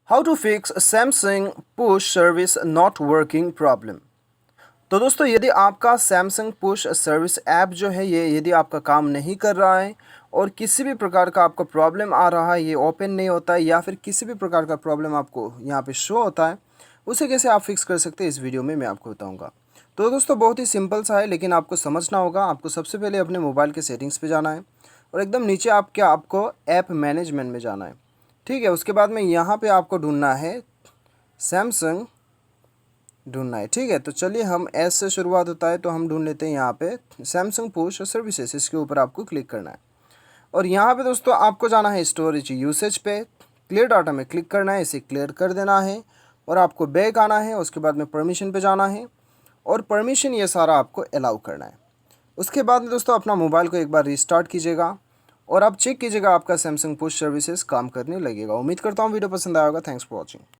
How to fix Samsung push service not working problem. तो दोस्तों, यदि आपका सैमसंग पुश सर्विस ऐप जो है ये यदि आपका काम नहीं कर रहा है और किसी भी प्रकार का आपका प्रॉब्लम आ रहा है, ये ओपन नहीं होता है या फिर किसी भी प्रकार का प्रॉब्लम आपको यहाँ पे शो होता है, उसे कैसे आप फिक्स कर सकते हैं इस वीडियो में मैं आपको बताऊँगा। तो दोस्तों, बहुत ही सिंपल सा है, लेकिन आपको समझना होगा। आपको सबसे पहले अपने मोबाइल के सेटिंग्स पे जाना है और एकदम नीचे आपको ऐप मैनेजमेंट में जाना है। ठीक है, उसके बाद में यहाँ पे आपको ढूंढना है सैमसंग ढूंढना है। ठीक है, तो चलिए हम एस से शुरुआत होता है तो हम ढूंढ लेते हैं यहाँ पे सैमसंग पुश सर्विसेज। इसके ऊपर आपको क्लिक करना है और यहाँ पे दोस्तों आपको जाना है स्टोरेज यूसेज पे, क्लियर डाटा में क्लिक करना है, इसे क्लियर कर देना है और आपको बैक आना है। उसके बाद में परमिशन पे जाना है और परमिशन ये सारा आपको अलाउ करना है। उसके बाद में दोस्तों अपना मोबाइल को एक बार रिस्टार्ट कीजिएगा और आप चेक कीजिएगा आपका सैमसंग पुश सर्विसेज काम करने लगेगा। उम्मीद करता हूँ वीडियो पसंद आया होगा। Thanks for watching.